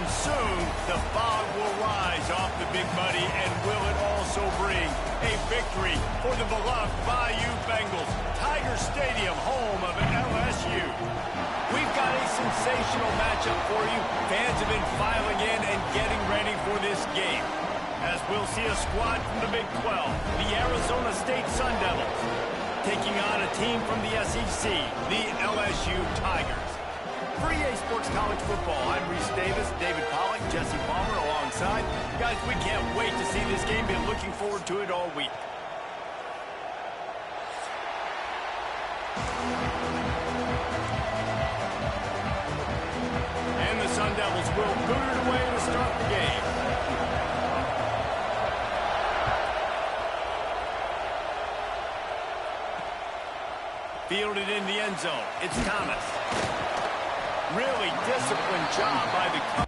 And soon, the fog will rise off the Big Muddy, and will it also bring a victory for the beloved Bayou Bengals. Tiger Stadium, home of LSU. We've got a sensational matchup for you. Fans have been filing in and getting ready for this game, as we'll see a squad from the Big 12, the Arizona State Sun Devils, taking on a team from the SEC, the LSU Tigers. For EA Sports College Football, I'm Reese Davis, David Pollack, Jesse Palmer alongside. Guys, we can't wait to see this game. Been looking forward to it all week. And the Sun Devils will boot it away to start the game. Fielded in the end zone. It's Thomas. Really disciplined job by the...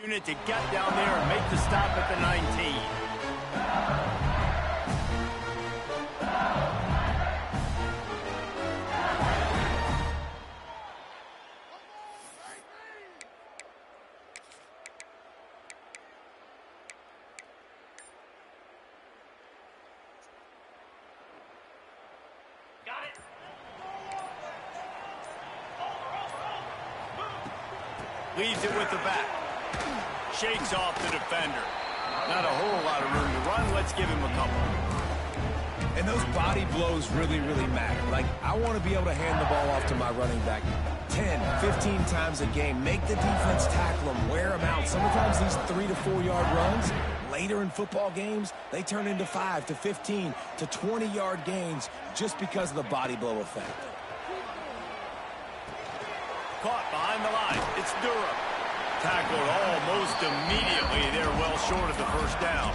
unit to get down there and make the stop at the 19. Got it. Leaves it with the back. Shakes off the defender. Not a whole lot of room to run. Let's give him a couple. And those body blows really, really matter. Like, I want to be able to hand the ball off to my running back 10, 15 times a game. Make the defense tackle them, wear them out. Sometimes these 3 to 4 yard runs, later in football games, they turn into 5 to 15 to 20 yard gains just because of the body blow effect. Caught behind the line. It's Durham. Tackled almost immediately. They're well short of the first down.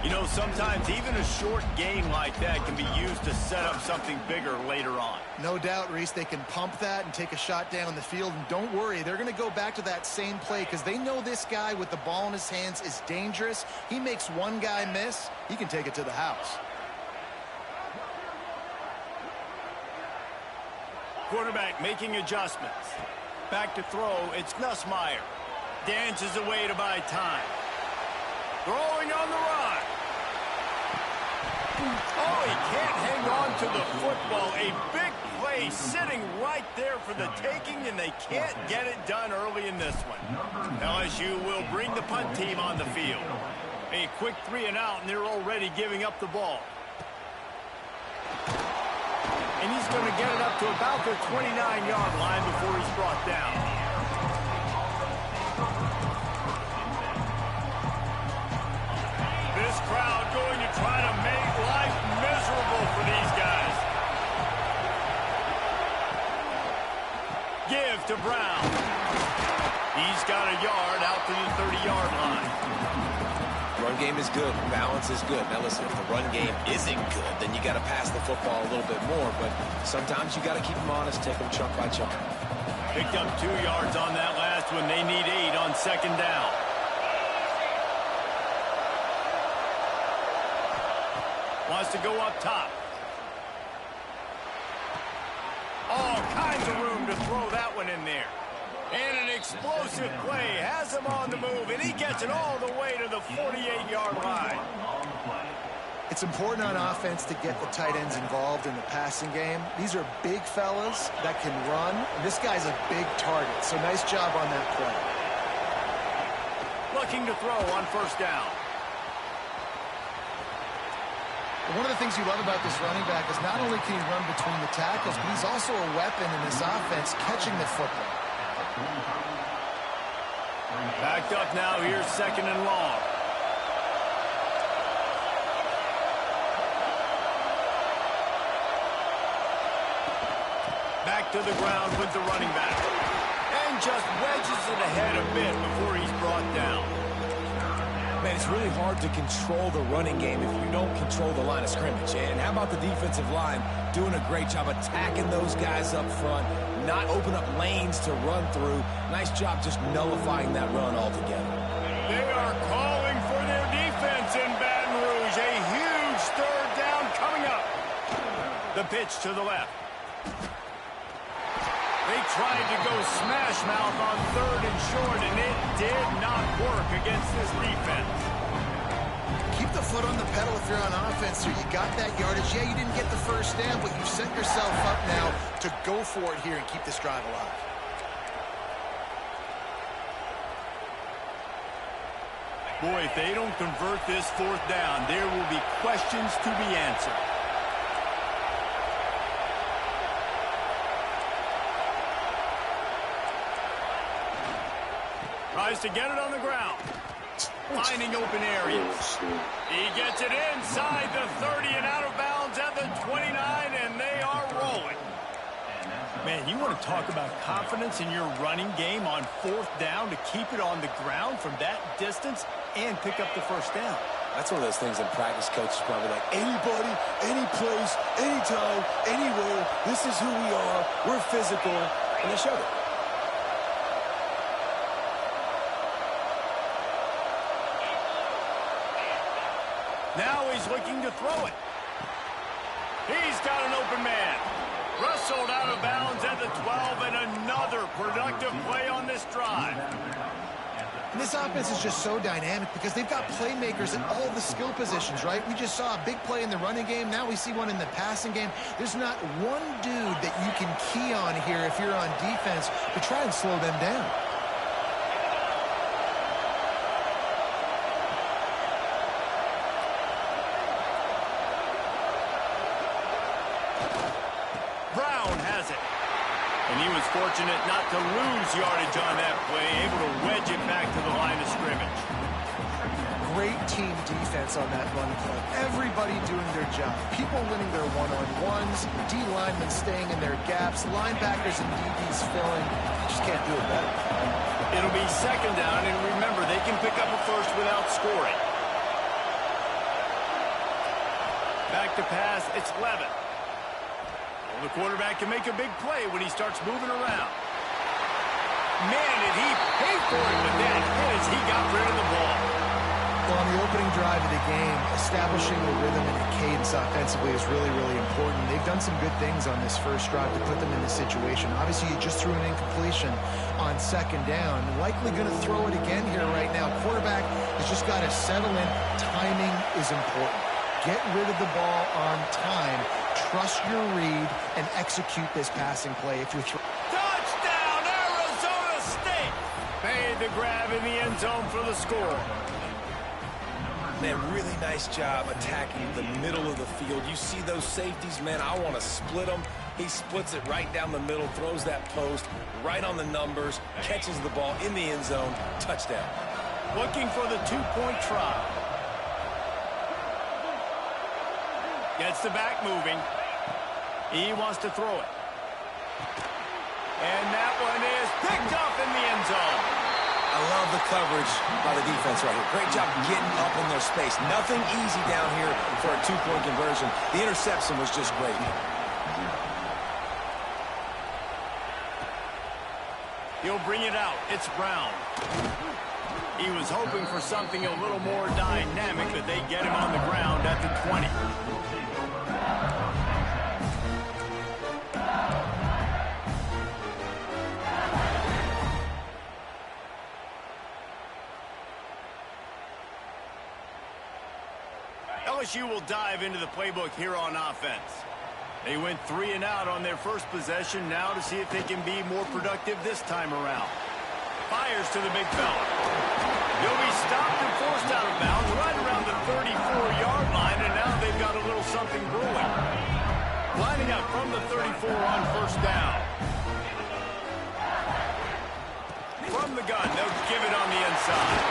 You know, sometimes even a short gain like that can be used to set up something bigger later on. No doubt, Reese, they can pump that and take a shot down on the field. And don't worry, they're going to go back to that same play because they know this guy with the ball in his hands is dangerous. He makes one guy miss, he can take it to the house. Quarterback making adjustments. Back to throw, it's Nussmeier. Dances away to buy time. Throwing on the run. Oh, he can't hang on to the football. A big play sitting right there for the taking, and they can't get it done early in this one. LSU will bring the punt team on the field. A quick 3 and out, and they're already giving up the ball. And he's going to get it up to about their 29-yard line before he's brought down. This crowd going to try to make Give to Brown. He's got a yard out to the 30-yard line. Run game is good. Balance is good. Now listen, if the run game isn't good, then you got to pass the football a little bit more. But sometimes you got to keep them honest, take them chunk by chunk. Picked up 2 yards on that last one. They need 8 on second down. Wants to go up top. All kinds of room to throw that one in there. And an explosive play has him on the move, and he gets it all the way to the 48-yard line. It's important on offense to get the tight ends involved in the passing game. These are big fellas that can run. This guy's a big target, so nice job on that play. Looking to throw on first down. One of the things you love about this running back is not only can he run between the tackles, but he's also a weapon in this offense catching the football. Backed up now, here's second and long. Back to the ground with the running back. And just wedges it ahead a bit before he's brought down. Man, it's really hard to control the running game if you don't control the line of scrimmage. And how about the defensive line doing a great job attacking those guys up front, not open up lanes to run through. Nice job just nullifying that run altogether. They are calling for their defense in Baton Rouge. A huge third down coming up. The pitch to the left. They tried to go smash mouth on third and short, and it did not work against this defense. Keep the foot on the pedal if you're on offense, so you got that yardage. Yeah, you didn't get the first down, but you set yourself up now to go for it here and keep this drive alive. Boy, if they don't convert this fourth down, there will be questions to be answered. Tries to get it on the ground. Finding open areas. He gets it inside the 30 and out of bounds at the 29, and they are rolling. Man, you want to talk about confidence in your running game on fourth down to keep it on the ground from that distance and pick up the first down. That's one of those things in practice, coaches probably like, anybody, any place, anytime, anywhere, this is who we are, we're physical, and they showed it. Now he's looking to throw it. He's got an open man. Wrestled out of bounds at the 12, and another productive play on this drive. And this offense is just so dynamic because they've got playmakers at all the skill positions, right? We just saw a big play in the running game. Now we see one in the passing game. There's not one dude that you can key on here if you're on defense to try and slow them down. And he was fortunate not to lose yardage on that play, able to wedge it back to the line of scrimmage. Great team defense on that run play. Everybody doing their job. People winning their one-on-ones, D linemen staying in their gaps, linebackers and DBs filling. You just can't do it better. It'll be second down, and remember, they can pick up a first without scoring. Back to pass, it's Levin. The quarterback can make a big play when he starts moving around. Man, did he pay for it with that hit as he got rid of the ball. Well, on the opening drive of the game, establishing a rhythm and a cadence offensively is really, really important. They've done some good things on this first drive to put them in this situation. Obviously, you just threw an incompletion on second down. Likely going to throw it again here right now. Quarterback has just got to settle in. Timing is important. Get rid of the ball on time. Trust your read and execute this passing play if you're Touchdown, Arizona State! Made the grab in the end zone for the score. Man, really nice job attacking the middle of the field. You see those safeties, man, I want to split them. He splits it right down the middle, throws that post, right on the numbers, catches the ball in the end zone, touchdown. Looking for the two-point try. Gets the back moving. He wants to throw it. And that one is picked up in the end zone. I love the coverage by the defense right here. Great job getting up in their space. Nothing easy down here for a two-point conversion. The interception was just great. He'll bring it out. It's Brown. He was hoping for something a little more dynamic, but they get him on the ground at the 20. LSU will dive into the playbook here on offense. They went 3 and out on their first possession, now to see if they can be more productive this time around. Fires to the big fella. He'll be stopped and forced out of bounds right around the 34-yard line, and now they've got a little something brewing. Lining up from the 34 on first down. From the gun, they'll give it on the inside.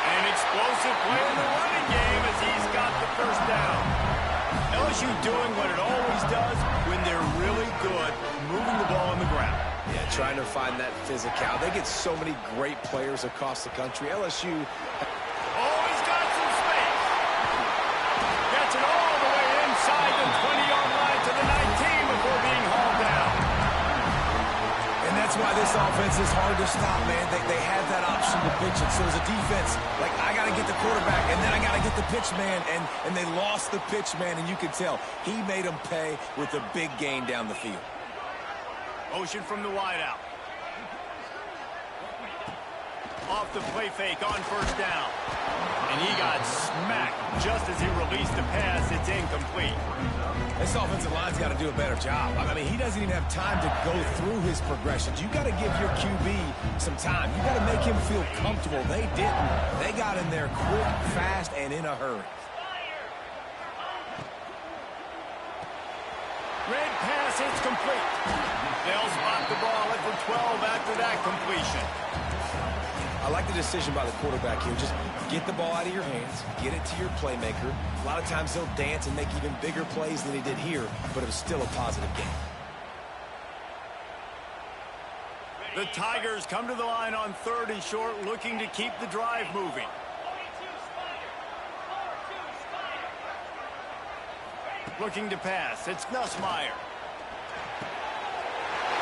An explosive play in the running game as he's got the first down. LSU doing what it always does when they're really good, moving the ball on the ground. Yeah, trying to find that physical. They get so many great players across the country. LSU... Oh, he's got some space. Gets it all the way inside the 20-yard line to the 19 before being hauled down. And that's why this offense is hard to stop, man. They have that option to pitch it. So as a defense, like, I got to get the quarterback, and then I got to get the pitch man. And they lost the pitch man, and you can tell. He made them pay with a big gain down the field. Motion from the wideout. Off the play fake on first down. And he got smacked just as he released the pass. It's incomplete. This offensive line's got to do a better job. I mean, he doesn't even have time to go through his progressions. You got to give your QB some time. You got to make him feel comfortable. They didn't. They got in there quick, fast, and in a hurry. Red pass, it's complete. They'll spot the ball at the 12 after that completion. I like the decision by the quarterback here. Just get the ball out of your hands, get it to your playmaker. A lot of times he'll dance and make even bigger plays than he did here, but it was still a positive game. The Tigers come to the line on 3rd and short, looking to keep the drive moving. Looking to pass. It's Nussmeier.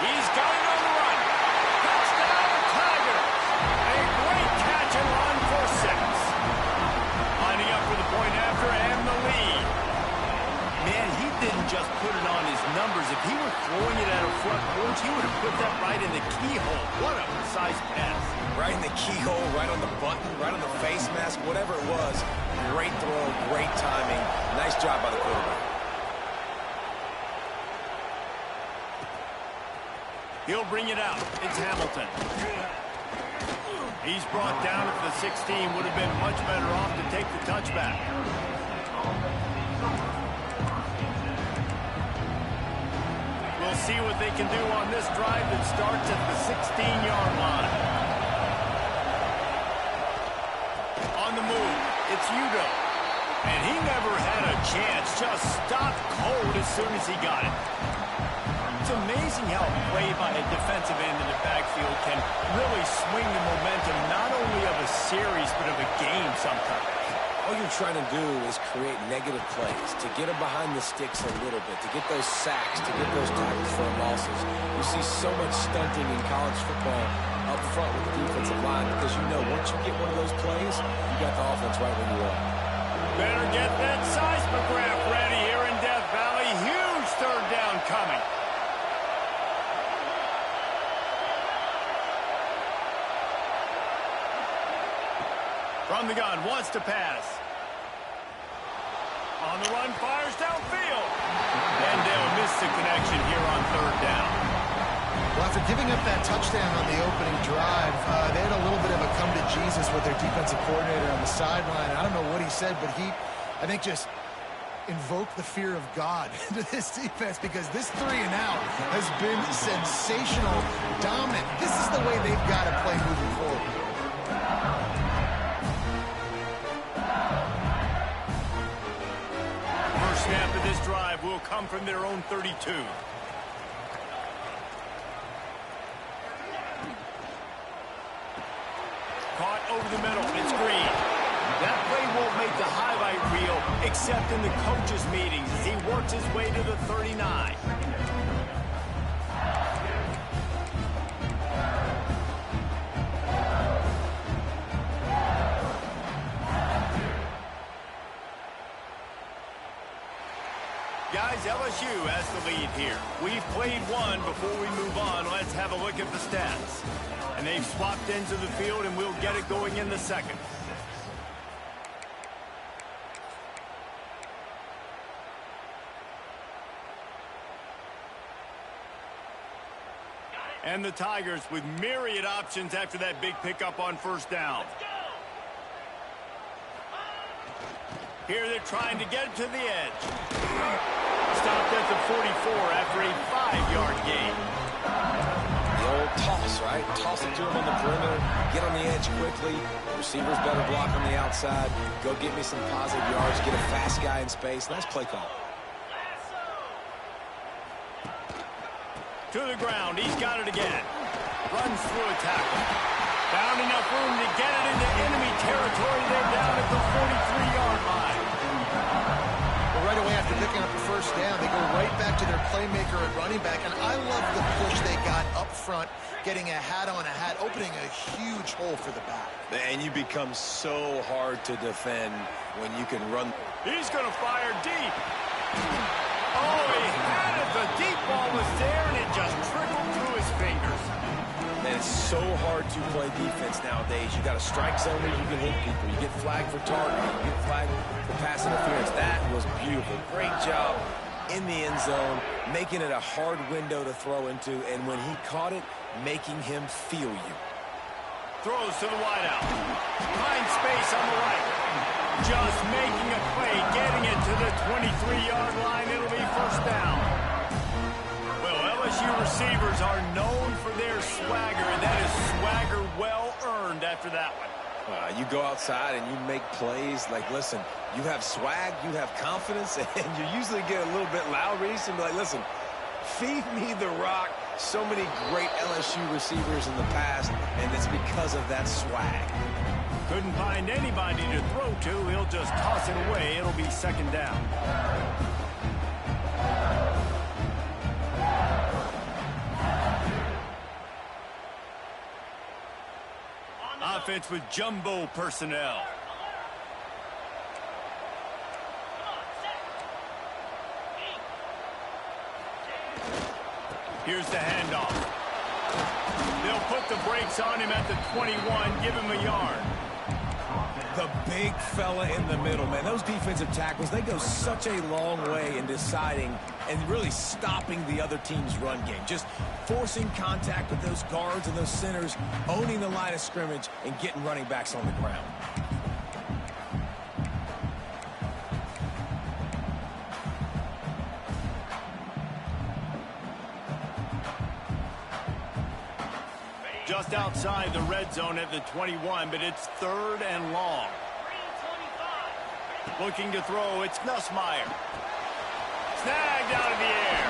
He's got it on the run. Touchdown, Tigers. A great catch and run for 6. Lining up for the point after and the lead. Man, he didn't just put it on his numbers. If he were throwing it at a front porch, he would have put that right in the keyhole. What a precise pass. Right in the keyhole, right on the button, right on the face mask, whatever it was. Great throw, great timing. Nice job by the quarterback. He'll bring it out. It's Hamilton. He's brought down at the 16. Would have been much better off to take the touchback. We'll see what they can do on this drive that starts at the 16-yard line. On the move, it's Udo. And he never had a chance. Just stopped cold as soon as he got it. It's amazing how a play by a defensive end in the backfield can really swing the momentum not only of a series but of a game sometimes. All you're trying to do is create negative plays, to get them behind the sticks a little bit, to get those sacks, to get those tackles for losses. You see so much stunting in college football up front with the defensive line because you know once you get one of those plays, you got the offense right where you are. Better get that seismograph ready here in Death Valley. Huge 3rd down coming. From the gun, wants to pass. On the run, fires downfield. And they'll miss the connection here on 3rd down. Well, after giving up that touchdown on the opening drive, they had a little bit of a come to Jesus with their defensive coordinator on the sideline. I don't know what he said, but he, I think, just invoked the fear of God into this defense because this 3 and out has been sensational, dominant. This is the way they've got to play moving forward. Snap of this drive will come from their own 32. over the middle. It's Green. That play won't make the highlight reel except in the coaches' meetings as he works his way to the 39. Guys, LSU has the lead here. We've played one. Before we move on, let's have a look at the stats. And they've swapped ends of the field, and we'll get it going in the second. And the Tigers with myriad options after that big pickup on first down. Here they're trying to get it to the edge. Stopped at the 44 after a 5-yard gain. The old toss, right? Toss it to him on the perimeter, get on the edge quickly. The receivers better block on the outside. Go get me some positive yards, get a fast guy in space. Nice play call. To the ground, he's got it again. Runs through a tackle. Found enough room to get it into enemy territory. They're down at the 43-yard line. Well, right away after picking up the first down, they go right back to their playmaker at running back. And I love the push they got up front, getting a hat on a hat, opening a huge hole for the back. And you become so hard to defend when you can run. He's going to fire deep. Oh, he had it. The deep ball was there, and it just trickled through his fingers. Man, it's so hard to play defense nowadays. You got a strike zone where you can hit people. You get flagged for targeting. You get flagged for pass interference. That was beautiful. Great job in the end zone, making it a hard window to throw into, and when he caught it, making him feel you. Throws to the wideout. Finds space on the right. Just making a play, getting it to the 23-yard line. It'll be first down. Well, LSU receivers are known for their swagger, and that is swagger well earned after that one. You go outside and you make plays. Like, listen, you have swag, you have confidence, and you usually get a little bit loud, Reese, and be like, listen, feed me the rock. So many great LSU receivers in the past, and it's because of that swag. Couldn't find anybody to throw to. He'll just toss it away. It'll be second down. Offense with jumbo personnel. Here's the handoff. They'll put the brakes on him at the 21, give him a yard. The big fella in the middle, man. Those defensive tackles, they go such a long way in deciding and really stopping the other team's run game. Just forcing contact with those guards and those centers, owning the line of scrimmage, and getting running backs on the ground. Just outside the red zone at the 21, but it's third and long. Looking to throw, it's Nussmeier. Snagged out of the air.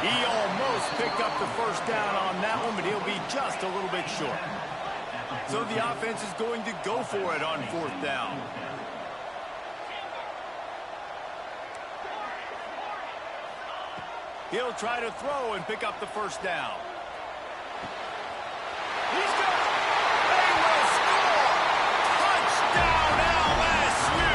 He almost picked up the first down on that one, but he'll be just a little bit short. So the offense is going to go for it on fourth down. He'll try to throw and pick up the first down. He's got it. They will score. Touchdown, LSU.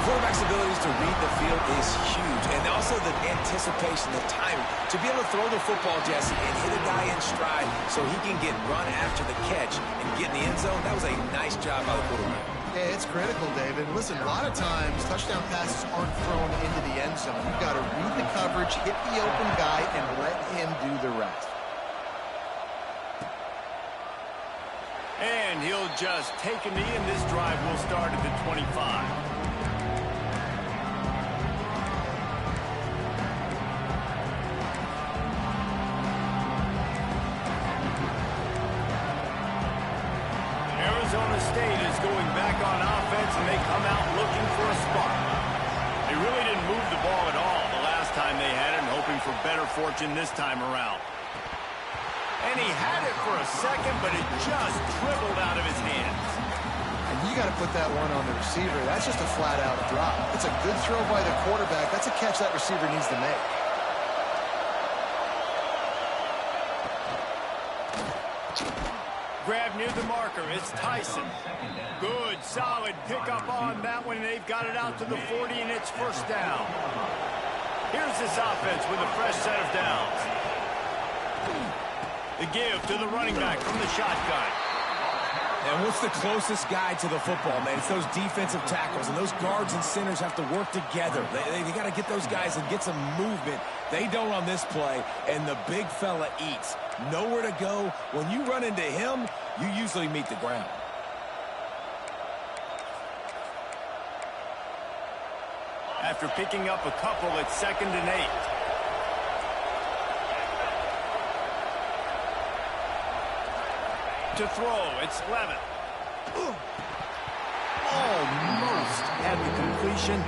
Quarterback's abilities to read the field is huge, and also the anticipation, the time to be able to throw the football, Jesse, and hit a guy in stride so he can get run after the catch and get in the end zone. That was a nice job by the quarterback. Yeah, it's critical, David. Listen, a lot of times touchdown passes aren't thrown into the end zone. You've got to read the coverage, hit the open guy, and let him do the rest. And he'll just take a knee, and this drive will start at the 25. Arizona State is going back on offense, and they come out looking for a spark. They really didn't move the ball at all the last time they had it, and hoping for better fortune this time around. And he had it for a second, but it just dribbled out of his hands. And you got to put that one on the receiver. That's just a flat-out drop. It's a good throw by the quarterback. That's a catch that receiver needs to make. Grab near the marker. It's Tyson. Good, solid pickup on that one. They've got it out to the 40, and it's first down. Here's this offense with a fresh set of downs. The give to the running back from the shotgun. And what's the closest guy to the football, man? It's those defensive tackles, and those guards and centers have to work together. They got to get those guys and get some movement. They don't on this play, and the big fella eats. Nowhere to go. When you run into him, you usually meet the ground. After picking up a couple, it's 2nd and 8. To throw, it's Levitt. Almost had the completion,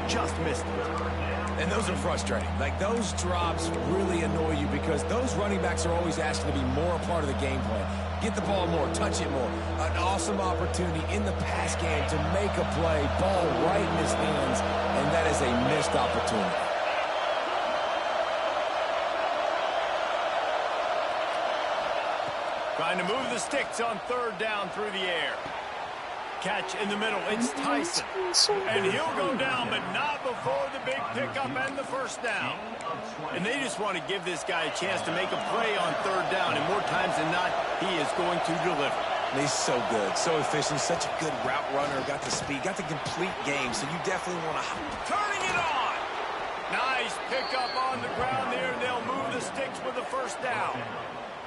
just missed it. And those are frustrating. Like, those drops really annoy you because those running backs are always asking to be more a part of the game plan. Get the ball more, touch it more. An awesome opportunity in the pass game to make a play, ball right in his hands, and that is a missed opportunity. Trying to move the sticks on 3rd down through the air. Catch in the middle, it's Tyson. And he'll go down, but not before the big pickup and the first down. And they just want to give this guy a chance to make a play on 3rd down, and more times than not, he is going to deliver. He's so good, so efficient, such a good route runner, got the speed, got the complete game, so you definitely want to... Turning it on! Nice pickup on the ground there, and they'll move the sticks with the first down.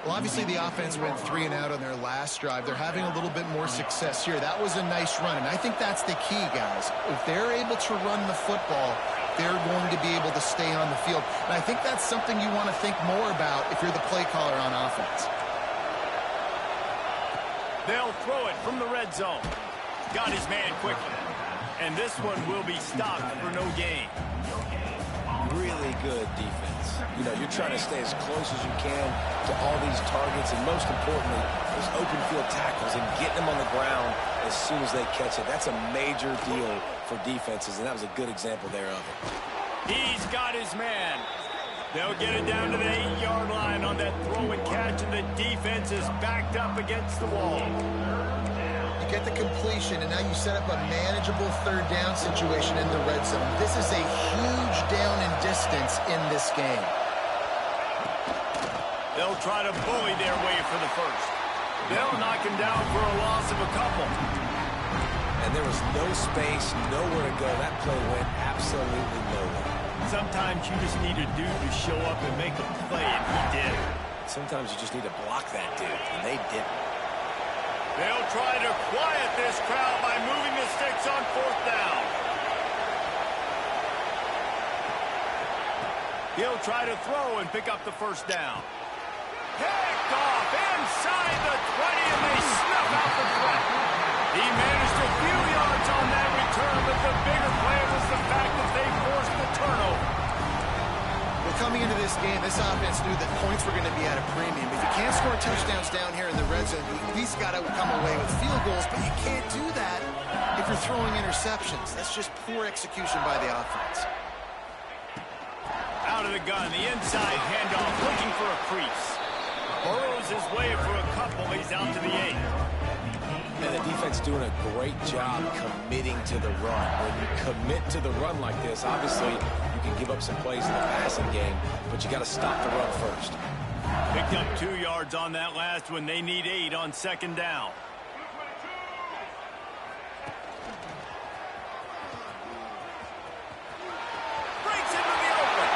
Well, obviously the offense went 3 and out on their last drive. They're having a little bit more success here. That was a nice run, and I think that's the key, guys. If they're able to run the football, they're going to be able to stay on the field. And I think that's something you want to think more about if you're the play caller on offense. They'll throw it from the red zone. Got his man quickly. And this one will be stopped for no gain. Really good defense. You know, you're trying to stay as close as you can to all these targets, and most importantly, those open field tackles and getting them on the ground as soon as they catch it. That's a major deal for defenses, and that was a good example there of it. He's got his man. They'll get it down to the 8-yard line on that throw and catch, and the defense is backed up against the wall. You get the completion, and now you set up a manageable 3rd down situation in the red zone. This is a huge down in distance in this game. They'll try to bully their way for the first. They'll knock him down for a loss of a couple. And there was no space, nowhere to go. That play went absolutely nowhere. Sometimes you just need a dude to show up and make a play, and he did. Sometimes you just need to block that dude, and they didn't. They'll try to quiet this crowd by moving the sticks on 4th down. He'll try to throw and pick up the first down. Picked off inside the 20, and they snuff out the threat. He managed a few yards on that return, but the bigger play was the fact that they forced the turnover. Well, coming into this game, this offense knew that points were going to be at a premium. If you can't score touchdowns down here in the red zone, you at least got to come away with field goals, but you can't do that if you're throwing interceptions. That's just poor execution by the offense. Out of the gun, the inside handoff, looking for a crease. Burrows his way for a couple. He's out to the 8. And the defense doing a great job committing to the run. When you commit to the run like this, obviously you can give up some plays in the passing game, but you got to stop the run first. Picked up 2 yards on that last one. They need 8 on 2nd down. Breaks into the open.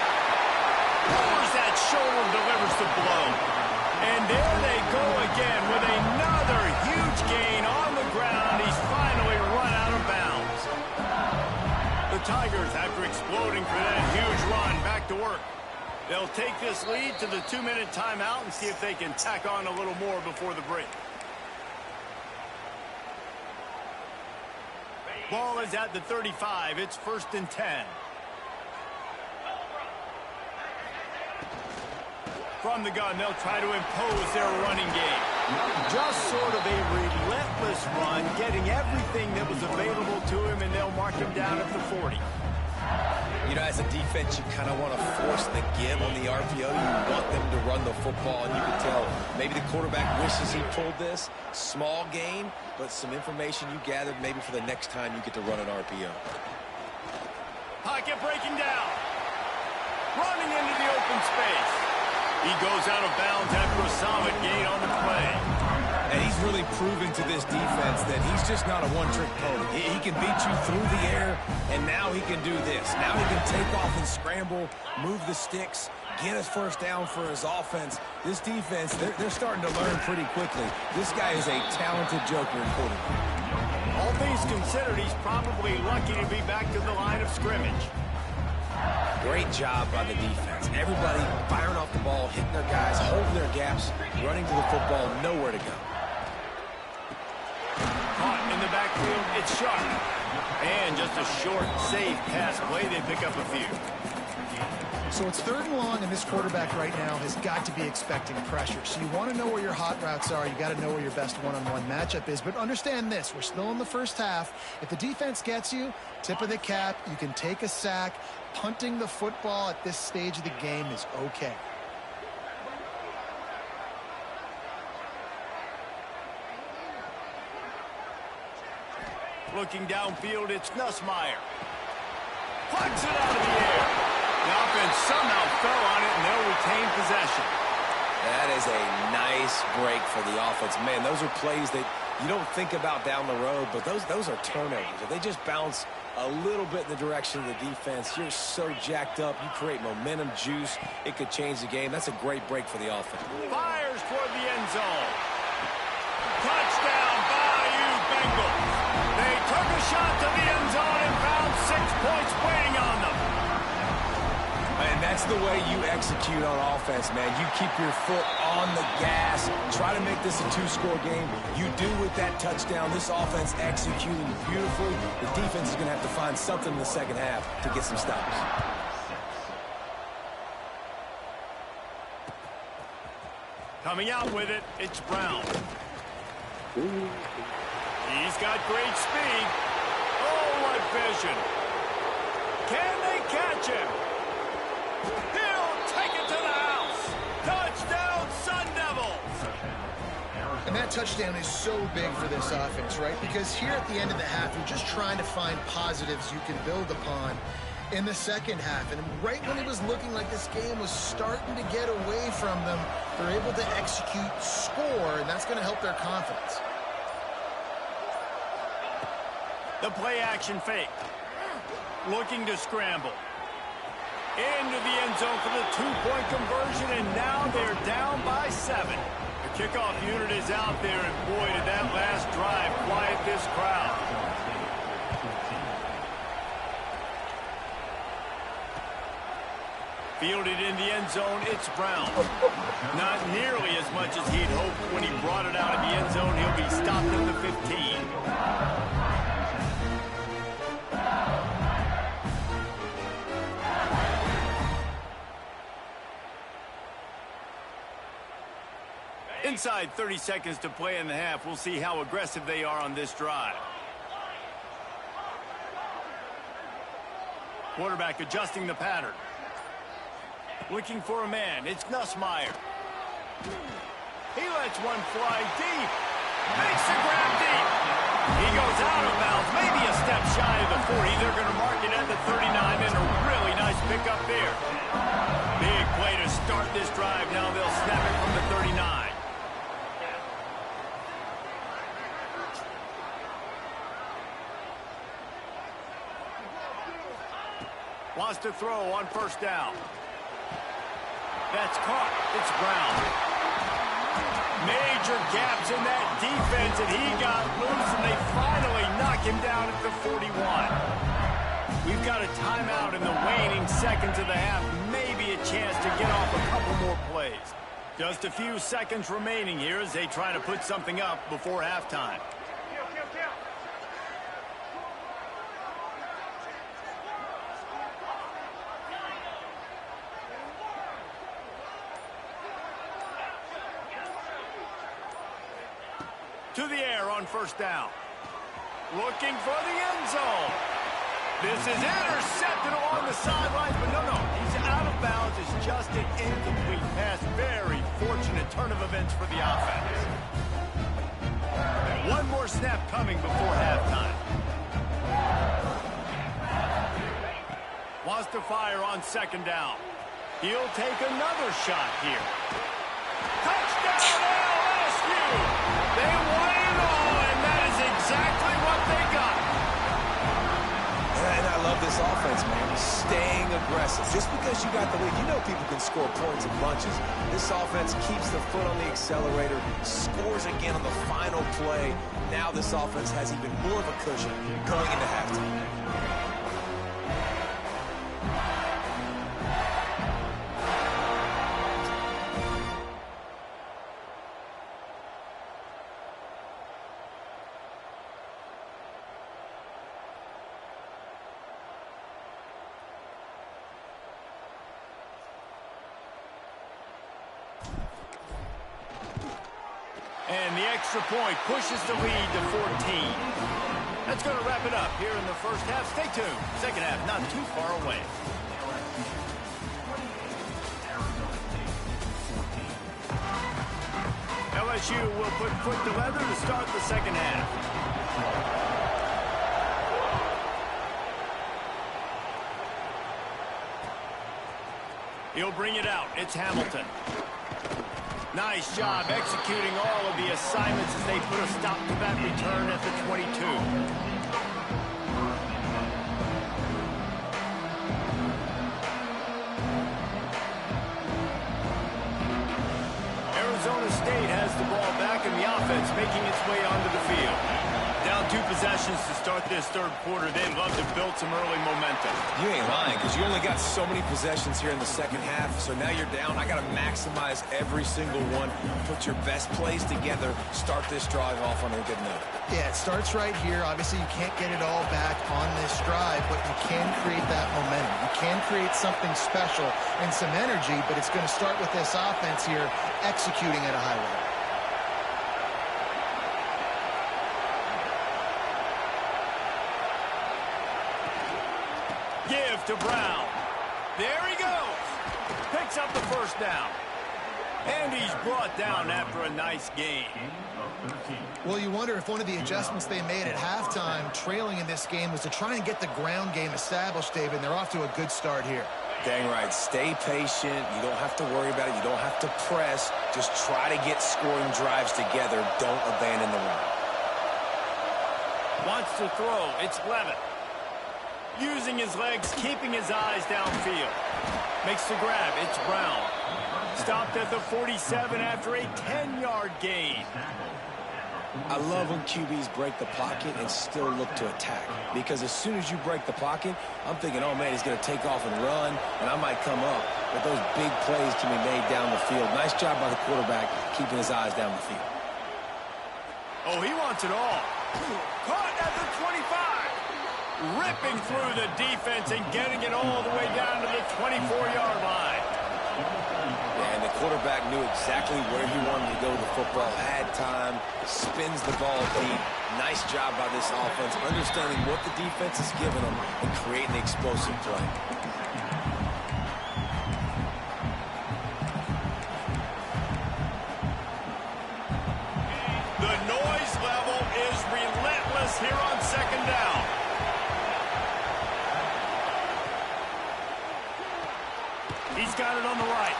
Pours that shoulder, delivers the blow. And there they go again with another huge gain on the ground. He's finally run out of bounds. The Tigers, after exploding for that huge run, back to work. They'll take this lead to the 2-minute timeout and see if they can tack on a little more before the break. Ball is at the 35. It's 1st and 10. From the gun, they'll try to impose their running game. Just sort of a relentless run, getting everything that was available to him, and they'll mark him down at the 40. You know, as a defense, you kind of want to force the give on the RPO. You want them to run the football, and you can tell maybe the quarterback wishes he pulled this. Small gain, but some information you gathered maybe for the next time you get to run an RPO. Pocket breaking down. Running into the open space. He goes out of bounds after a solid gain on the play. And he's really proven to this defense that he's just not a one-trick pony. He can beat you through the air, and now he can do this. Now he can take off and scramble, move the sticks, get his first down for his offense. This defense, they're starting to learn pretty quickly. This guy is a talented joker in quarterback. All things considered, he's probably lucky to be back to the line of scrimmage. Great job by the defense. Everybody firing off the ball, hitting their guys, holding their gaps, running to the football, nowhere to go. Caught in the backfield, it's Sharp. And just a short, safe pass play, they pick up a few. So it's 3rd and long, and this quarterback right now has got to be expecting pressure. So you want to know where your hot routes are. You got to know where your best one-on-one matchup is. But understand this, we're still in the first half. If the defense gets you, tip of the cap, you can take a sack. Punting the football at this stage of the game is okay. Looking downfield, it's Nussmeier. Plucks it out of the air. The offense somehow fell on it, and they'll retain possession. That is a nice break for the offense. Man, those are plays that you don't think about down the road, but those are turnovers. If they just bounce a little bit in the direction of the defense, you're so jacked up. You create momentum, juice. It could change the game. That's a great break for the offense. Fires toward the end zone. Touchdown, Bayou Bengals. They took a shot to the end zone and found 6 points waiting on them. And that's the way you execute on offense, man. You keep your foot on the gas. Try to make this a 2-score game. You do with that touchdown. This offense executing beautifully. The defense is going to have to find something in the second half to get some stops. Coming out with it, it's Brown. He's got great speed. Oh, what vision. Can they catch him? He'll take it to the house. Touchdown, Sun Devils. And that touchdown is so big for this offense, right? Because here at the end of the half, you're just trying to find positives you can build upon in the second half. And right when it was looking like this game was starting to get away from them, they're able to execute, score, and that's going to help their confidence. The play action fake. Looking to scramble. Into the end zone for the 2-point conversion, and now they're down by 7. The kickoff unit is out there, and boy, did that last drive quiet this crowd. Fielded in the end zone, it's Brown. Not nearly as much as he'd hoped when he brought it out of the end zone. He'll be stopped at the 15. Inside 30 seconds to play in the half. We'll see how aggressive they are on this drive. Quarterback adjusting the pattern. Looking for a man. It's Nussmeier. He lets one fly deep. Makes the grab deep. He goes out of bounds. Maybe a step shy of the 40. They're going to mark it at the 39, and a really nice pickup there. Big play to start this drive. Now they'll snap it from the 39. Wants to throw on first down. That's caught. It's Brown. Major gaps in that defense, and he got loose, and they finally knock him down at the 41. We've got a timeout in the waning seconds of the half. Maybe a chance to get off a couple more plays. Just a few seconds remaining here as they try to put something up before halftime. To the air on first down. Looking for the end zone. This is intercepted along the sidelines, but no. He's out of bounds. It's just an incomplete pass. Very fortunate turn of events for the offense. One more snap coming before halftime. Wants to fire on second down. He'll take another shot here. Touchdown LSU! They won it all, and that is exactly what they got. And I love this offense, man. Staying aggressive. Just because you got the lead, you know people can score points in bunches. This offense keeps the foot on the accelerator, scores again on the final play. Now this offense has even more of a cushion going into halftime. And the extra point pushes the lead to 14. That's going to wrap it up here in the first half. Stay tuned. Second half not too far away. LSU will put foot to leather to start the second half. He'll bring it out. It's Hamilton. Nice job executing all of the assignments as they put a stop to that return at the 22. Arizona State has the ball back in the offense, making its way onto the field. Down 2 possessions to start this third quarter. They'd love to build some early momentum. You ain't lying, because you only got so many possessions here in the second half, so now you're down. I got to maximize every single one. Put your best plays together. Start this drive off on a good note. Yeah, it starts right here. Obviously, you can't get it all back on this drive, but you can create that momentum. You can create something special and some energy, but it's going to start with this offense here executing at a high level. Give to Brown. There he goes. Picks up the first down. And he's brought down after a nice gain. Well, you wonder if one of the adjustments they made at halftime, trailing in this game, was to try and get the ground game established, David. They're off to a good start here. Dang right. Stay patient. You don't have to worry about it. You don't have to press. Just try to get scoring drives together. Don't abandon the run. Wants to throw. It's Levitt. Using his legs, keeping his eyes downfield. Makes the grab. It's Brown. Stopped at the 47 after a 10-yard gain. I love when QBs break the pocket and still look to attack. Because as soon as you break the pocket, I'm thinking, oh, man, he's going to take off and run, and I might come up. But those big plays can be made down the field. Nice job by the quarterback keeping his eyes down the field. Oh, he wants it all. Caught at the 25. Ripping through the defense and getting it all the way down to the 24-yard line. And the quarterback knew exactly where he wanted to go with the football, had time, spins the ball deep. Nice job by this offense, understanding what the defense is giving them and creating the explosive play. The noise level is relentless here on second down. He's got it on the right.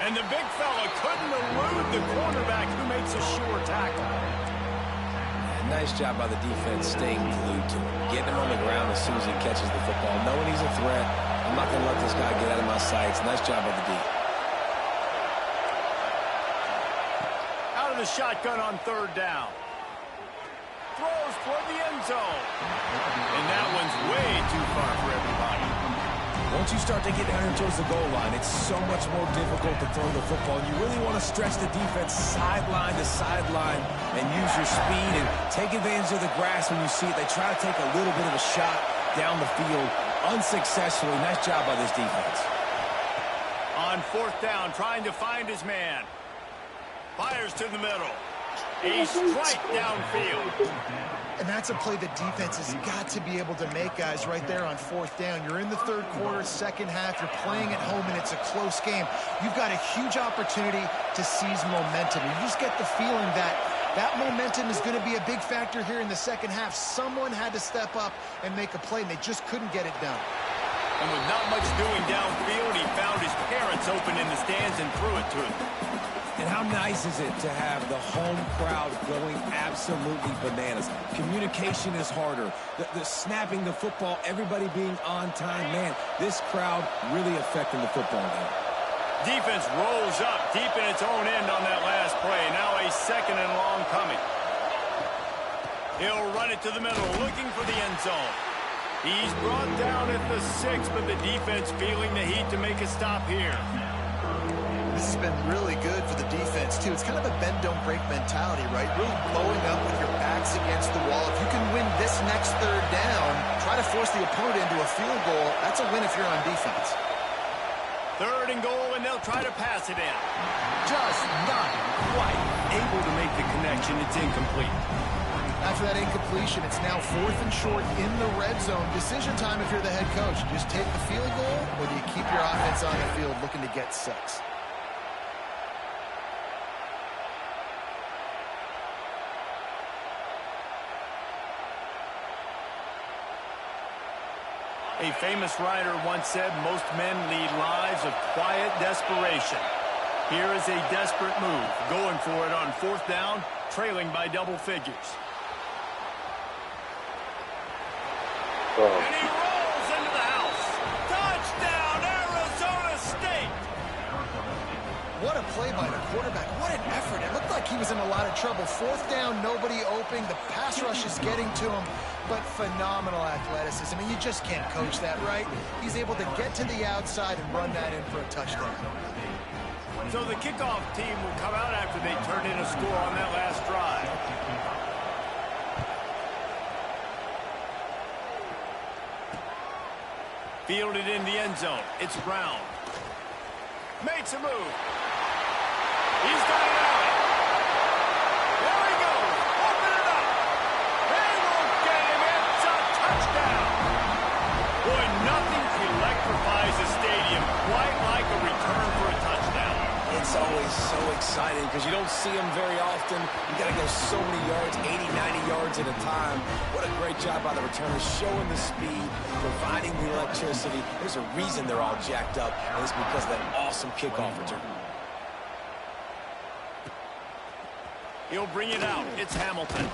And the big fella couldn't elude the quarterback who makes a sure tackle. And nice job by the defense staying glued to him. Getting him on the ground as soon as he catches the football. Knowing he's a threat. I'm not going to let this guy get out of my sights. Nice job by the D. Out of the shotgun on third down. Throws toward the end zone. And that one's way too far for everybody. Once you start to get down here towards the goal line, it's so much more difficult to throw the football. You really want to stretch the defense sideline to sideline and use your speed and take advantage of the grass when you see it. They try to take a little bit of a shot down the field unsuccessfully. Nice job by this defense. On fourth down, trying to find his man. Fires to the middle. A strike downfield. And that's a play the defense has got to be able to make, guys, right there on fourth down. You're in the third quarter, second half. You're playing at home, and it's a close game. You've got a huge opportunity to seize momentum. You just get the feeling that that momentum is going to be a big factor here in the second half. Someone had to step up and make a play, and they just couldn't get it done. And with not much doing downfield, he found his parents open in the stands and threw it to him. And how nice is it to have the home crowd going absolutely bananas? Communication is harder. The snapping the football, everybody being on time. Man, this crowd really affecting the football game. Defense rolls up deep in its own end on that last play. Now a second and long coming. He'll run it to the middle, looking for the end zone. He's brought down at the 6, but the defense feeling the heat to make a stop here. This has been really good for the defense, too. It's kind of a bend-don't-break mentality, right? Really blowing up with your backs against the wall. If you can win this next third down, try to force the opponent into a field goal. That's a win if you're on defense. Third and goal, and they'll try to pass it in. Just not quite able to make the connection. It's incomplete. After that incompletion, it's now fourth and short in the red zone. Decision time if you're the head coach. You just take the field goal, or do you keep your offense on the field looking to get 6? A famous writer once said, most men lead lives of quiet desperation. Here is a desperate move, going for it on fourth down, trailing by double figures. And he rolls into the house. Touchdown, Arizona State! What a play by the quarterback. What an effort. It looked like he was in a lot of trouble. Fourth down, nobody open. The pass rush is getting to him, but phenomenal athleticism. And you just can't coach that, right? He's able to get to the outside and run that in for a touchdown. So the kickoff team will come out after they turn in a score on that last drive. Fielded in the end zone. It's Brown. Makes a move. He's got it out. There he goes. Open it up. They won't get him. It's a touchdown. Boy, nothing electrifies a stadium quite like a return for a touchdown. It's always so exciting because you don't see them very often. You got to go so many yards, 80, 90 yards at a time. What a great job by the returners, showing the speed, providing the electricity. There's a reason they're all jacked up, and it's because of that awesome kickoff return. He'll bring it out. It's Hamilton.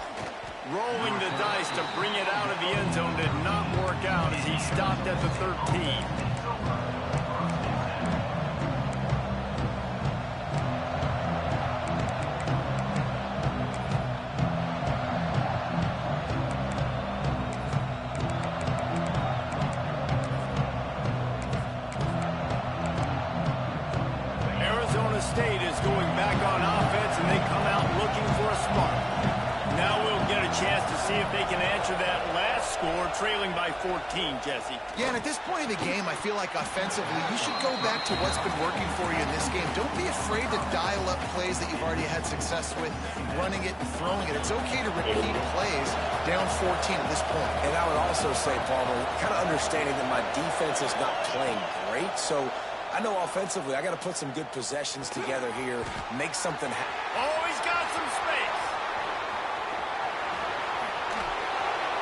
Rolling the dice to bring it out of the end zone did not work out as he stopped at the 13. State is going back on offense, and they come out looking for a spark. Now we'll get a chance to see if they can answer that last score, trailing by 14, Jesse. Yeah, and at this point in the game, I feel like offensively, you should go back to what's been working for you in this game. Don't be afraid to dial up plays that you've already had success with, running it and throwing it. It's okay to repeat plays down 14 at this point. And I would also say, Palmer, kind of understanding that my defense is not playing great, so I know offensively I got to put some good possessions together here, make something happen. Oh, he's got some space.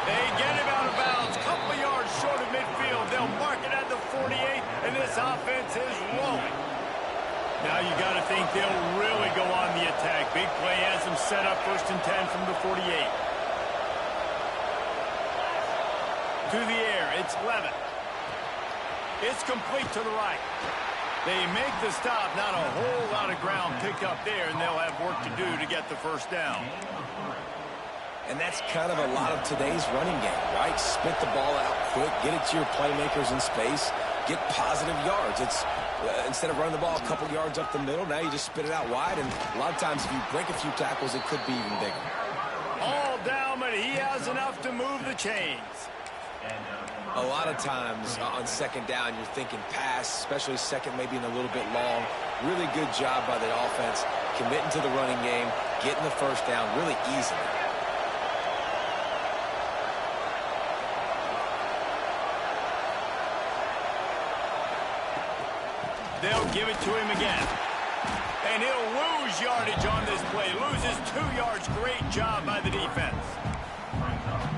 They get him out of bounds, couple of yards short of midfield. They'll mark it at the 48, and this offense is rolling. Now you got to think they'll really go on the attack. Big play has them set up 1st and 10 from the 48. To the air, it's Levitt. It's complete to the right. They make the stop. Not a whole lot of ground picked up there, and they'll have work to do to get the first down. And that's kind of a lot of today's running game, right? Spit the ball out quick, get it to your playmakers in space, get positive yards. It's instead of running the ball a couple yards up the middle, now you just spit it out wide, and a lot of times if you break a few tackles, it could be even bigger. All down, but he has enough to move the chains. A lot of times on second down, you're thinking pass, especially second maybe in a little bit long. Really good job by the offense, committing to the running game, getting the first down really easily. They'll give it to him again. And he'll lose yardage on this play. Loses 2 yards. Great job by the defense.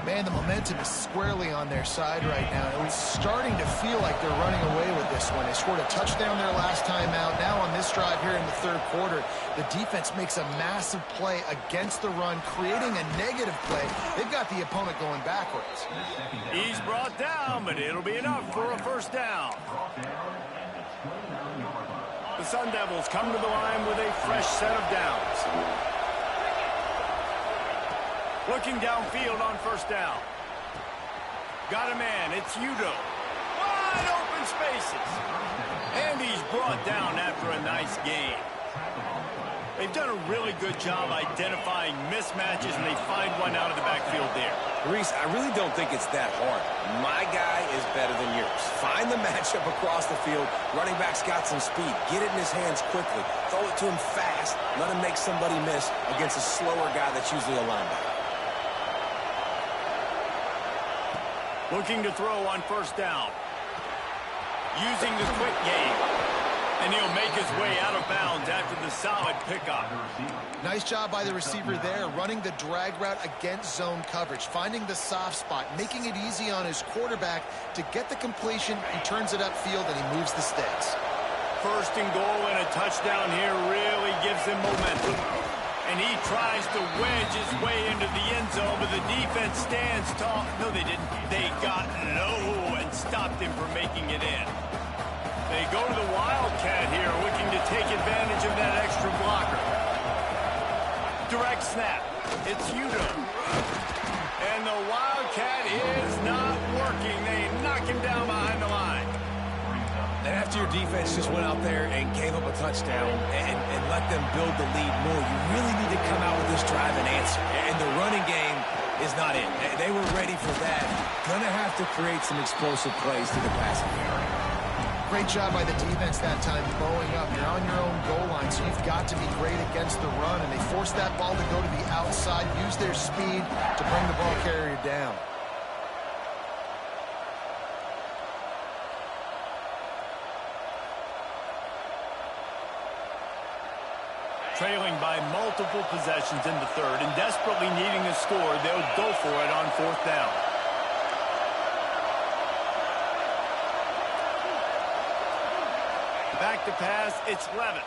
Man, the momentum is squarely on their side right now. It was starting to feel like they're running away with this one. They scored a touchdown their last time out. Now on this drive here in the third quarter, the defense makes a massive play against the run, creating a negative play. They've got the opponent going backwards. He's brought down, but it'll be enough for a first down. The Sun Devils come to the line with a fresh set of downs. Looking downfield on first down. Got a man. It's Udo. Wide open spaces. And he's brought down after a nice gain. They've done a really good job identifying mismatches, and they find one out of the backfield there. Reese, I really don't think it's that hard. My guy is better than yours. Find the matchup across the field. Running back's got some speed. Get it in his hands quickly. Throw it to him fast. Let him make somebody miss against a slower guy that's usually a linebacker. Looking to throw on first down. Using the quick game. And he'll make his way out of bounds after the solid pickup. Nice job by the receiver there, running the drag route against zone coverage, finding the soft spot, making it easy on his quarterback to get the completion. He turns it upfield, and he moves the sticks. First and goal and a touchdown here really gives him momentum. And he tries to wedge his way into the end zone, but the defense stands tall. No, they didn't. They got low and stopped him from making it in. They go to the Wildcat here, looking to take advantage of that extra blocker. Direct snap. It's Udo. And the Wildcat is not working. They knock him down behind the line. And after your defense just went out there and gave up a touchdown and let them build the lead more, you really need to come out with this drive and answer. And the running game is not it. They were ready for that. Gonna have to create some explosive plays to the passing game. Great job by the defense that time, blowing up. You're on your own goal line, so you've got to be great against the run, and they force that ball to go to the outside, use their speed to bring the ball carrier down. Trailing by multiple possessions in the third and desperately needing a score, they'll go for it on fourth down. Back to pass, it's Levin.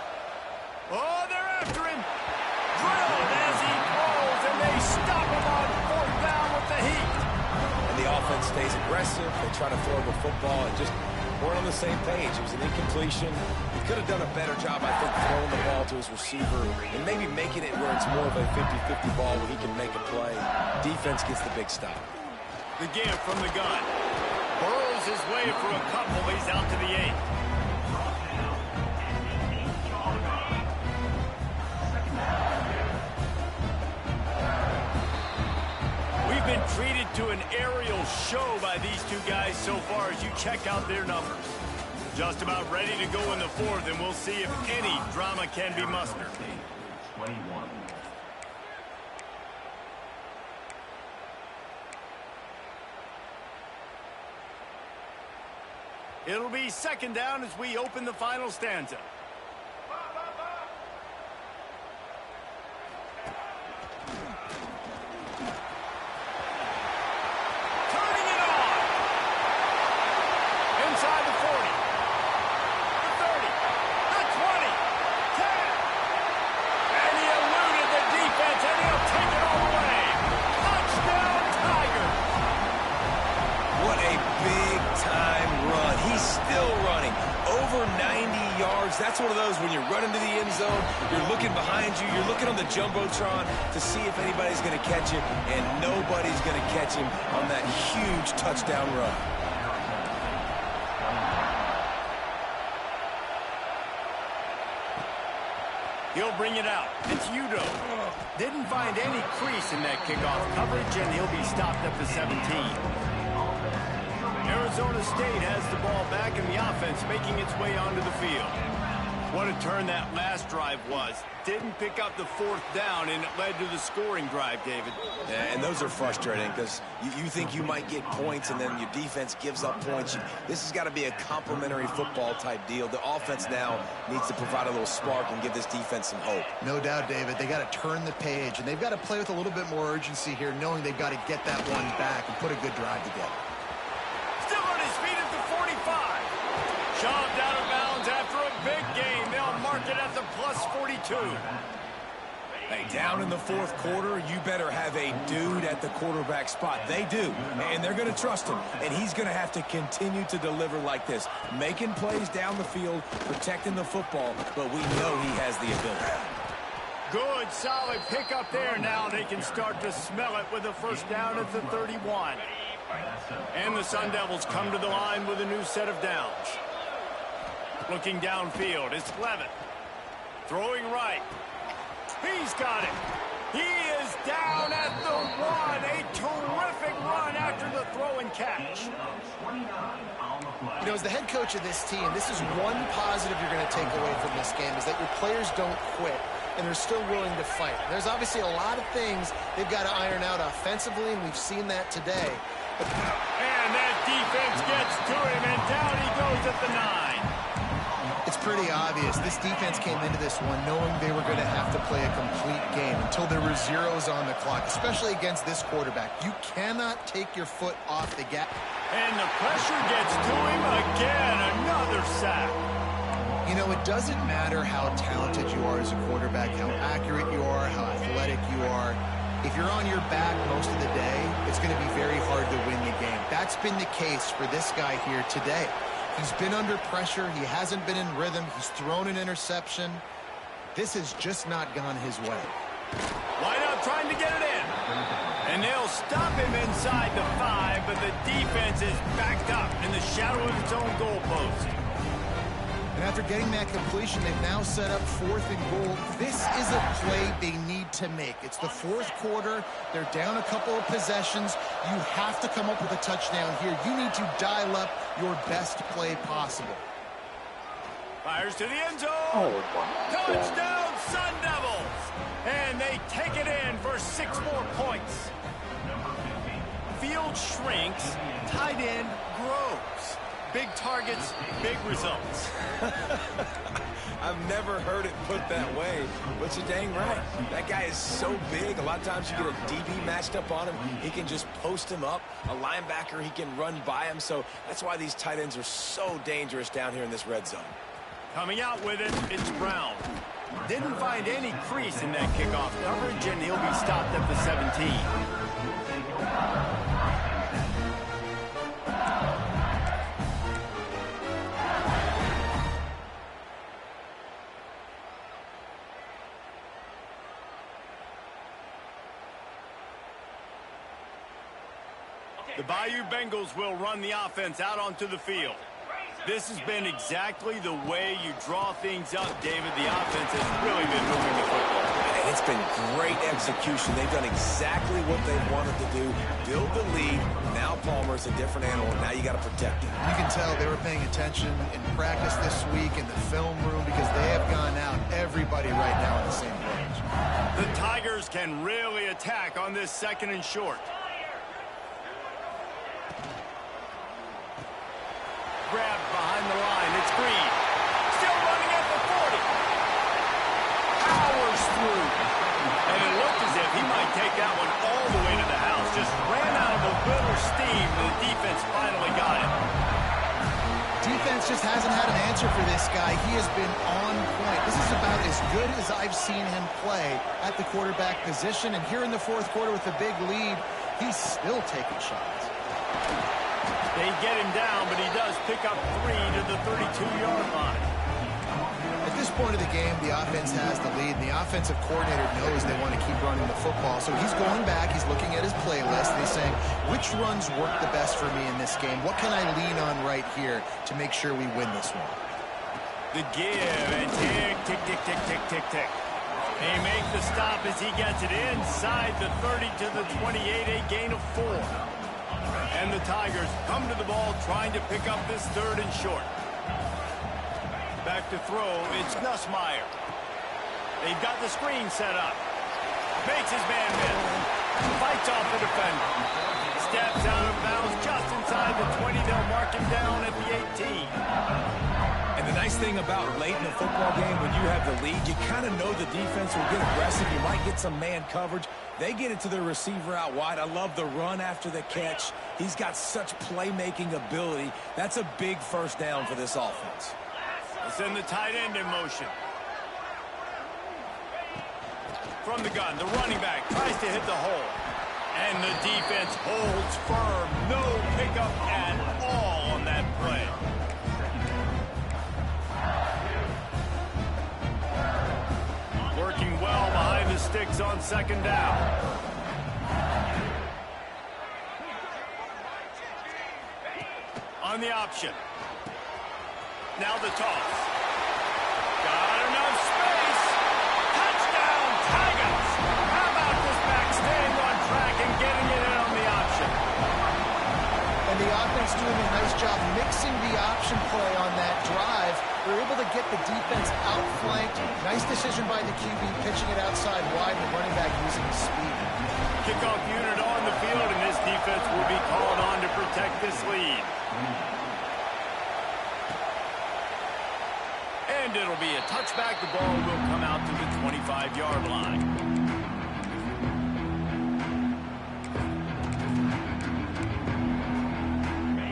Oh, they're after him. Drilled as he throws, and they stop him on fourth down with the heat. And the offense stays aggressive. They try to throw the football and just weren't on the same page. It was an incompletion. He could have done a better job, I think, throwing the ball to his receiver and maybe making it where it's more of a 50-50 ball where he can make a play. Defense gets the big stop. The give from the gun. Burrows his way for a couple. He's out to the 8. We've been treated to an aerial show by these two guys so far as you check out their numbers. Just about ready to go in the fourth, and we'll see if any drama can be mustered. 21. It'll be second down as we open the final stanza. That's one of those when you're running to the end zone, you're looking behind you, you're looking on the Jumbotron to see if anybody's going to catch him, and nobody's going to catch him on that huge touchdown run. He'll bring it out. It's Udo. Didn't find any crease in that kickoff coverage, and he'll be stopped at the 17. Arizona State has the ball back and the offense making its way onto the field. What a turn that last drive was. Didn't pick up the fourth down, and it led to the scoring drive, David. Yeah, and those are frustrating because you think you might get points, and then your defense gives up points. This has got to be a complementary football type deal. The offense now needs to provide a little spark and give this defense some hope. No doubt, David. They got to turn the page, and they've got to play with a little bit more urgency here, knowing they've got to get that one back and put a good drive together. Still on his feet at the 45. Shoved out of bounds after a big game. They'll mark it at the plus 42. Hey, down in the fourth quarter, you better have a dude at the quarterback spot. They do, and they're going to trust him, and he's going to have to continue to deliver like this, making plays down the field, protecting the football, but we know he has the ability. Good, solid pickup there. Now they can start to smell it with a first down at the 31. And the Sun Devils come to the line with a new set of downs. Looking downfield, it's Levitt. Throwing right. He's got it. He is down at the 1. A terrific run after the throw and catch. You know, as the head coach of this team, this is one positive you're going to take away from this game, is that your players don't quit, and they're still willing to fight. There's obviously a lot of things they've got to iron out offensively, and we've seen that today. And that defense gets to him, and down he goes at the 9. It's pretty obvious. This defense came into this one knowing they were going to have to play a complete game until there were zeros on the clock, especially against this quarterback. You cannot take your foot off the gas. And the pressure gets to him again. Another sack. You know, it doesn't matter how talented you are as a quarterback, how accurate you are, how athletic you are. If you're on your back most of the day, it's going to be very hard to win the game. That's been the case for this guy here today. He's been under pressure. He hasn't been in rhythm. He's thrown an interception. This has just not gone his way. Wide out trying to get it in. And they'll stop him inside the 5, but the defense is backed up in the shadow of its own goalpost. And after getting that completion, they've now set up 4th and goal. This is a play they need to make. It's the fourth quarter. They're down a couple of possessions. You have to come up with a touchdown here. You need to dial up your best play possible. Fires to the end zone. Touchdown, Sun Devils. And they take it in for 6 more points. Field shrinks, tight end grows. Big targets, big results. I've never heard it put that way, but you're dang right. That guy is so big. A lot of times you get a DB matched up on him. He can just post him up. A linebacker, he can run by him. So that's why these tight ends are so dangerous down here in this red zone. Coming out with it, it's Brown. Didn't find any crease in that kickoff coverage, and he'll be stopped at the 17. The Bayou Bengals will run the offense out onto the field. This has been exactly the way you draw things up, David. The offense has really been moving the football. And it's been great execution. They've done exactly what they wanted to do. Build the lead. Now Palmer's a different animal. Now you got to protect him. You can tell they were paying attention in practice this week in the film room because they have gone out. Everybody right now on the same page. The Tigers can really attack on this 2nd and short. Grabbed behind the line. It's Green. Still running at the 40. Powers through. And it looked as if he might take that one all the way to the house. Just ran out of a little steam. The defense finally got him. Defense just hasn't had an answer for this guy. He has been on point. This is about as good as I've seen him play at the quarterback position. And here in the fourth quarter with a big lead, he's still taking shots. They get him down, but he does pick up 3 to the 32-yard line. At this point of the game, the offense has the lead, and the offensive coordinator knows they want to keep running the football. So he's going back, he's looking at his playlist, and he's saying, which runs work the best for me in this game? What can I lean on right here to make sure we win this one? The give, and tick, tick, tick, tick, tick, tick, tick. They make the stop as he gets it inside the 30 to the 28, a gain of 4. And the Tigers come to the ball trying to pick up this 3rd and short. Back to throw, it's Nussmeier. They've got the screen set up. Makes his man miss. Fights off the defender. Steps out of bounds just inside the 20. They'll mark him down at the 18. And the nice thing about late in the football game, when you have the lead, you kind of know the defense will get aggressive. You might get some man coverage. They get it to their receiver out wide. I love the run after the catch. He's got such playmaking ability. That's a big first down for this offense. Send the tight end in motion. From the gun, the running back tries to hit the hole. And the defense holds firm. No pickup at all on that play. Working well behind the sticks on 2nd down. On the option. Now the toss. Got enough space. Touchdown, Tigers. How about this back staying on track and getting it in on the option? And the offense doing a nice job mixing the option play on that drive. They're able to get the defense outflanked. Nice decision by the QB, pitching it outside wide, and the running back using his speed. Kickoff unit on the field, and this defense will be called on to protect this lead. And it'll be a touchback. The ball will come out to the 25-yard line.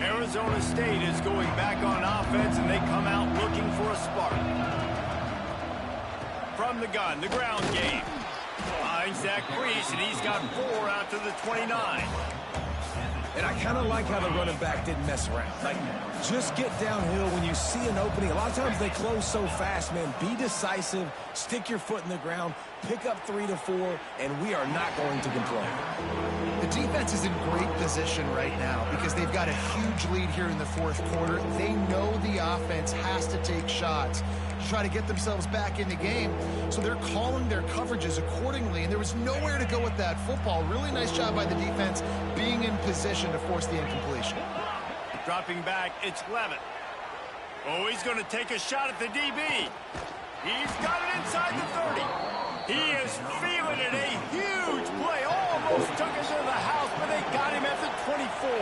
Arizona State is going back on offense, and they come out looking for a spark. From the gun, the ground game. Finds that crease, and he's got 4 out to the 29. And I kind of like how the running back didn't mess around. Like, just get downhill when you see an opening. A lot of times they close so fast, man. Be decisive, stick your foot in the ground, pick up 3 to 4, and we are not going to complain. The defense is in great position right now because they've got a huge lead here in the 4th quarter. They know the offense has to take shots to try to get themselves back in the game. So they're calling their coverages accordingly, and there was nowhere to go with that football. Really nice job by the defense being in position to force the incompletion. Dropping back, it's Levitt. Oh, he's going to take a shot at the DB. He's got it inside the 30. He is feeling it. A huge play. Almost took it to the house, but they got him at the 24.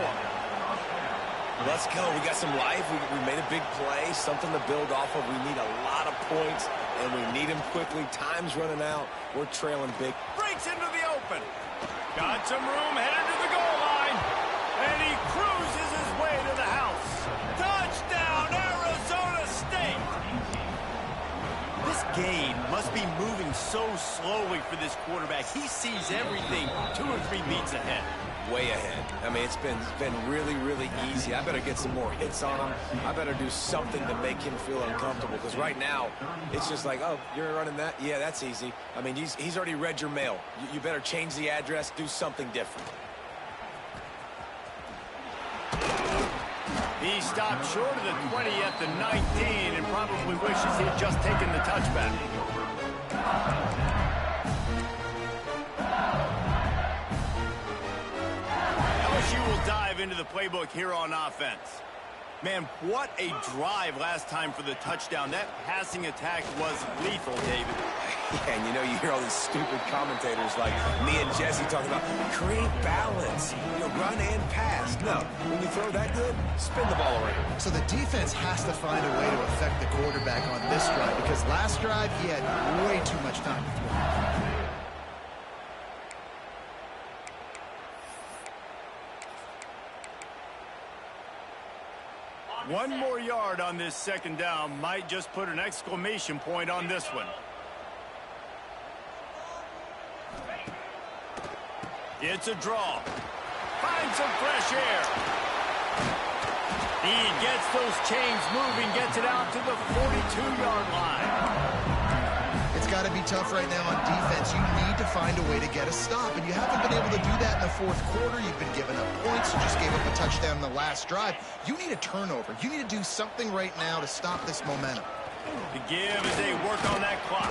Let's go. We got some life. We made a big play, something to build off of. We need a lot of points, and we need them quickly. Time's running out. We're trailing big. Breaks into the open. Got some room, headed to the goal line. And he cruises his way to the house. Touchdown, Arizona State. This game must be moving so slowly for this quarterback. He sees everything 2 or 3 beats ahead. Way ahead. I mean, it's been really, really easy. I better get some more hits on him. I better do something to make him feel uncomfortable, because right now, it's just like, oh, you're running that? Yeah, that's easy. I mean, he's already read your mail. You better change the address, do something different. He stopped short of the 20 at the 19 and probably wishes he had just taken the touchback. LSU will dive into the playbook here on offense. Man, what a drive last time for the touchdown. That passing attack was lethal, David. Yeah, and you know, you hear all these stupid commentators like me and Jesse talking about create balance, run and pass. No, when you throw that good, spin the ball around. So the defense has to find a way to affect the quarterback on this drive, because last drive he had way too much time to throw. One more yard on this 2nd down might just put an exclamation point on this one. It's a draw. Finds some fresh air. He gets those chains moving, gets it out to the 42-yard line. It's got to be tough right now on defense. You need to find a way to get a stop, and you haven't been able to do that in the 4th quarter. You've been giving up points. You just gave up a touchdown in the last drive. You need a turnover. You need to do something right now to stop this momentum. The give as they work on that clock.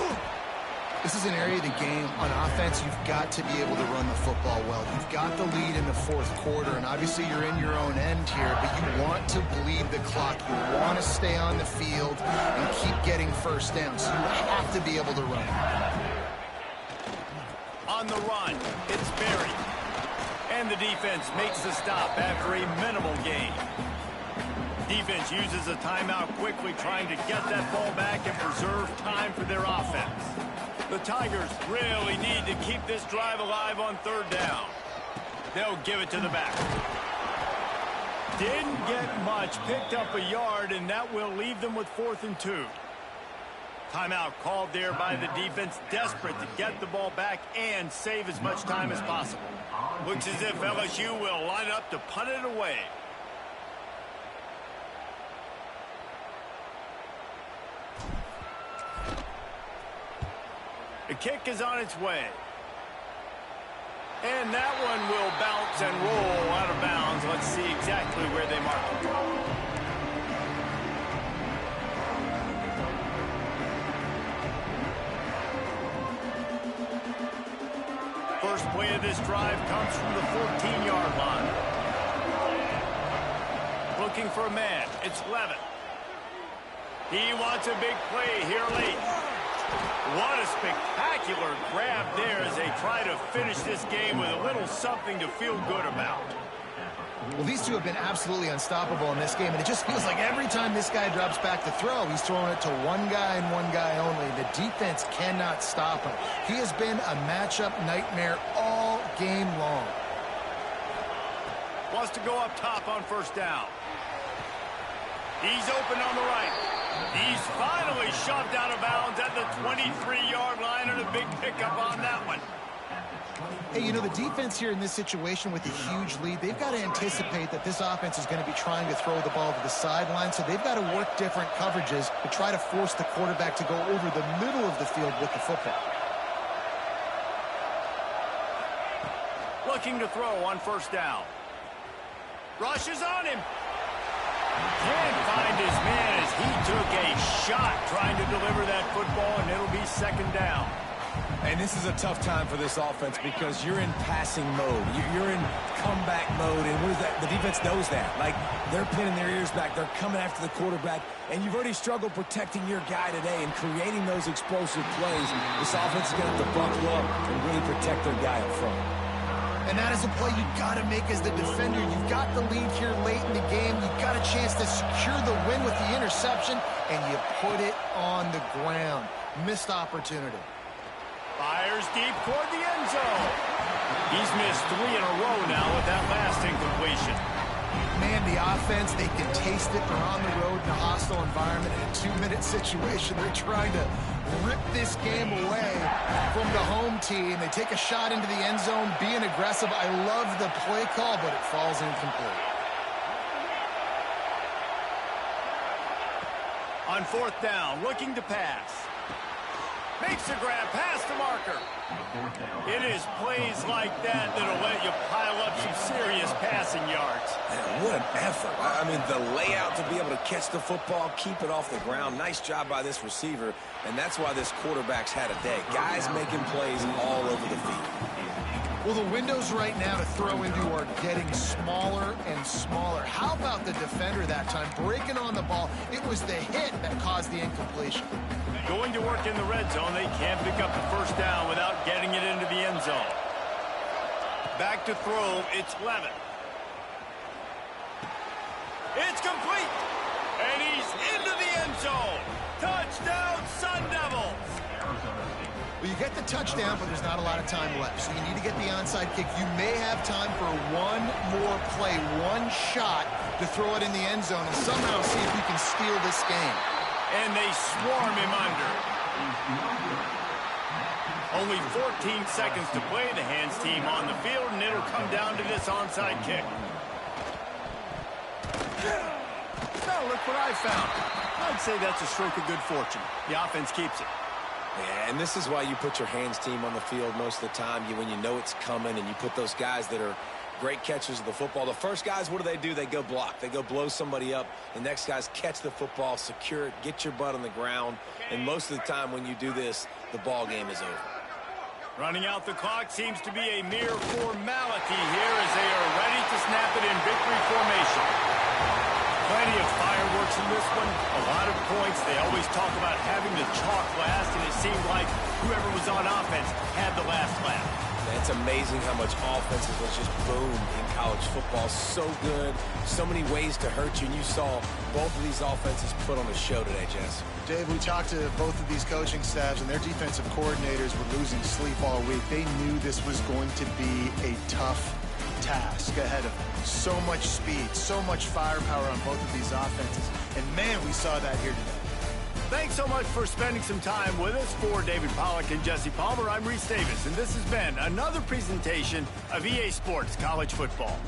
This is an area of the game on offense you've got to be able to run the football well. You've got the lead in the fourth quarter, and obviously you're in your own end here, but you want to bleed the clock. You want to stay on the field and keep getting first down, so you have to be able to run. On the run, it's buried. And the defense makes the stop after a minimal gain. Defense uses a timeout quickly, trying to get that ball back and preserve time for their offense. The Tigers really need to keep this drive alive on third down. They'll give it to the back. Didn't get much, picked up a yard, and that will leave them with 4th and 2. Timeout called there by the defense, desperate to get the ball back and save as much time as possible. Looks as if LSU will line up to punt it away. The kick is on its way. And that one will bounce and roll out of bounds. Let's see exactly where they mark it. First play of this drive comes from the 14-yard line. Looking for a man. It's Levin. He wants a big play here late. What a spectacular grab there as they try to finish this game with a little something to feel good about. Well, these two have been absolutely unstoppable in this game, and it just feels like every time this guy drops back to throw, he's throwing it to one guy and one guy only. The defense cannot stop him. He has been a matchup nightmare all game long. Wants to go up top on first down. He's open on the right. He's finally shoved out of bounds at the 23-yard line, and a big pickup on that one. Hey, you know, the defense here in this situation with a huge lead, they've got to anticipate that this offense is going to be trying to throw the ball to the sideline, so they've got to work different coverages to try to force the quarterback to go over the middle of the field with the football. Looking to throw on first down. Rush is on him. Can't find his man as he took a shot trying to deliver that football, and it'll be second down. And this is a tough time for this offense because you're in passing mode. You're in comeback mode, and what is that? The defense knows that. Like, they're pinning their ears back. They're coming after the quarterback, and you've already struggled protecting your guy today and creating those explosive plays. This offense is going to have to buckle up and really protect their guy up front. And that is a play you've got to make as the defender. You've got the lead here late in the game. You've got a chance to secure the win with the interception, and you put it on the ground. Missed opportunity. Fires deep toward the end zone. He's missed 3 in a row now with that last incompletion. Man, the offense, they can taste it. They're on the road in a hostile environment in a 2-minute situation. They're trying to rip this game away from the home team. They take a shot into the end zone, being aggressive. I love the play call, but it falls incomplete. On fourth down, looking to pass. Makes the grab past the marker. It is plays like that that'll let you pile up some serious passing yards. Man, what an effort. I mean, the layout to be able to catch the football, keep it off the ground. Nice job by this receiver, and that's why this quarterback's had a day. Guys making plays all over the field. Well, the windows right now to throw into are getting smaller and smaller. How about the defender that time breaking on the ball? It was the hit that caused the incompletion. Going to work in the red zone. They can't pick up the first down without getting it into the end zone. Back to throw. It's Levin. It's complete. And he's into the end zone. Touchdown, Sun Devils. Well, you get the touchdown, but there's not a lot of time left. So you need to get the onside kick. You may have time for one more play, one shot to throw it in the end zone and somehow see if you can steal this game. And they swarm him under. Only 14 seconds to play. The hands team on the field, and it'll come down to this onside kick. Now look what I found. I'd say that's a stroke of good fortune. The offense keeps it. Yeah, and this is why you put your hands team on the field most of the time. When you know it's coming, and you put those guys that are Great catches of the football. The first guys, what do? They go block. They go blow somebody up. The next guys catch the football, secure it, get your butt on the ground. And most of the time when you do this, the ball game is over. Running out the clock seems to be a mere formality here as they are ready to snap it in victory formation. Plenty of fireworks in this one. A lot of points. They always talk about having the chalk last, and it seemed like whoever was on offense had the last laugh. It's amazing how much offense was just boomed in college football. So good. So many ways to hurt you. And you saw both of these offenses put on a show today, Jess. Dave, we talked to both of these coaching staffs, and their defensive coordinators were losing sleep all week. They knew this was going to be a tough task ahead of them. So much speed, so much firepower on both of these offenses. And, man, we saw that here today. Thanks so much for spending some time with us. For David Pollack and Jesse Palmer, I'm Reese Davis, and this has been another presentation of EA Sports College Football.